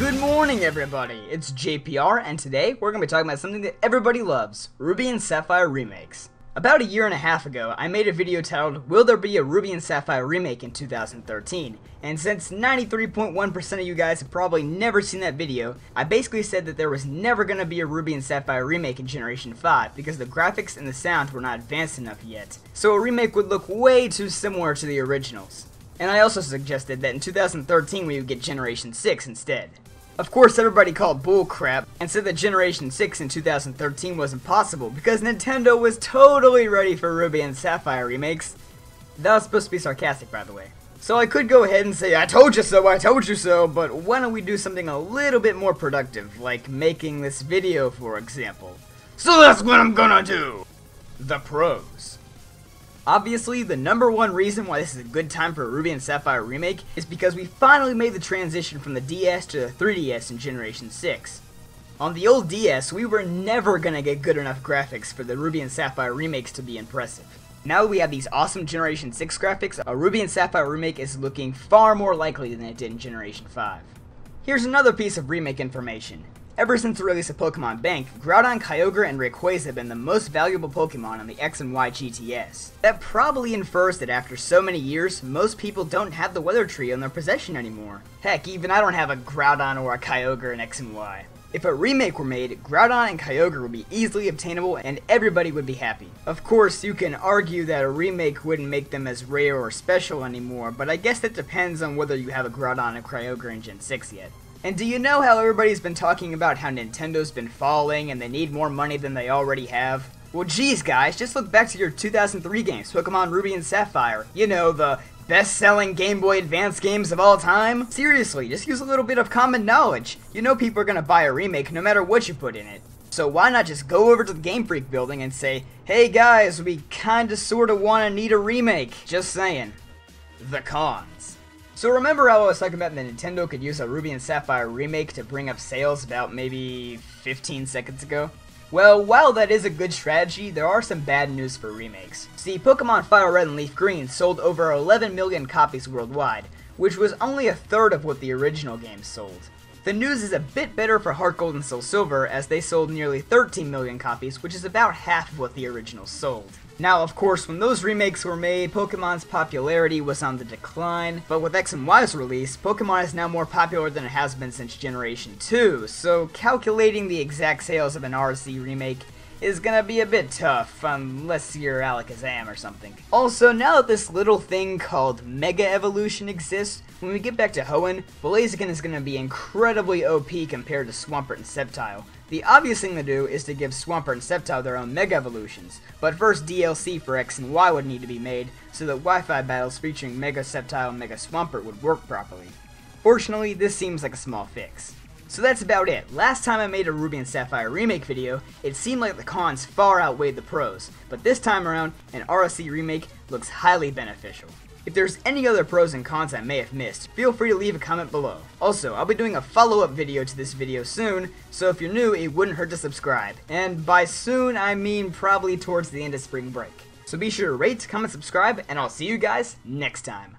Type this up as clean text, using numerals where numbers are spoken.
Good morning, everybody. It's JPR, and today we're going to be talking about something that everybody loves, Ruby and Sapphire remakes. About a year and a half ago, I made a video titled, Will there be a Ruby and Sapphire remake in 2013? And since 93.1% of you guys have probably never seen that video, I basically said that there was never going to be a Ruby and Sapphire remake in Generation 5 because the graphics and the sound were not advanced enough yet. So a remake would look way too similar to the originals. And I also suggested that in 2013 we would get Generation 6 instead. Of course, everybody called bullcrap and said that Generation 6 in 2013 was impossible because Nintendo was totally ready for Ruby and Sapphire remakes. That was supposed to be sarcastic, by the way. So I could go ahead and say, I told you so, but why don't we do something a little bit more productive, like making this video, for example. So that's what I'm gonna do! The pros. Obviously, the #1 reason why this is a good time for a Ruby and Sapphire remake is because we finally made the transition from the DS to the 3DS in Generation 6. On the old DS, we were never gonna get good enough graphics for the Ruby and Sapphire remakes to be impressive. Now that we have these awesome Generation 6 graphics, a Ruby and Sapphire remake is looking far more likely than it did in Generation 5. Here's another piece of remake information. Ever since the release of Pokemon Bank, Groudon, Kyogre, and Rayquaza have been the most valuable Pokemon on the X and Y GTS. That probably infers that after so many years, most people don't have the Weather Tree in their possession anymore. Heck, even I don't have a Groudon or a Kyogre in X and Y. If a remake were made, Groudon and Kyogre would be easily obtainable and everybody would be happy. Of course, you can argue that a remake wouldn't make them as rare or special anymore, but I guess that depends on whether you have a Groudon and Kyogre in Gen 6 yet. And do you know how everybody's been talking about how Nintendo's been falling and they need more money than they already have? Well, geez guys, just look back to your 2003 games, Pokemon Ruby and Sapphire. You know, the best-selling Game Boy Advance games of all time? Seriously, just use a little bit of common knowledge. You know people are gonna buy a remake no matter what you put in it. So why not just go over to the Game Freak building and say, hey guys, we kinda sorta wanna need a remake. Just saying. The cons. So remember how I was talking about that Nintendo could use a Ruby and Sapphire remake to bring up sales about maybe 15 seconds ago? Well, while that is a good strategy, there are some bad news for remakes. See, Pokemon Fire Red and Leaf Green sold over 11 million copies worldwide, which was only a third of what the original game sold. The news is a bit better for Heart Gold and Soul Silver, as they sold nearly 13 million copies, which is about half of what the original sold. Now, of course, when those remakes were made, Pokemon's popularity was on the decline, but with X and Y's release, Pokemon is now more popular than it has been since Generation 2, so calculating the exact sales of an RC remake is gonna be a bit tough, unless you're Alakazam or something. Also, now that this little thing called Mega Evolution exists, when we get back to Hoenn, Blaziken is gonna be incredibly OP compared to Swampert and Sceptile. The obvious thing to do is to give Swampert and Sceptile their own Mega Evolutions, but first DLC for X and Y would need to be made so that Wi-Fi battles featuring Mega Sceptile and Mega Swampert would work properly. Fortunately, this seems like a small fix. So that's about it. Last time I made a Ruby and Sapphire remake video, it seemed like the cons far outweighed the pros, but this time around, an ROC remake looks highly beneficial. If there's any other pros and cons I may have missed, feel free to leave a comment below. Also, I'll be doing a follow-up video to this video soon, so if you're new, it wouldn't hurt to subscribe. And by soon, I mean probably towards the end of spring break. So be sure to rate, comment, subscribe, and I'll see you guys next time.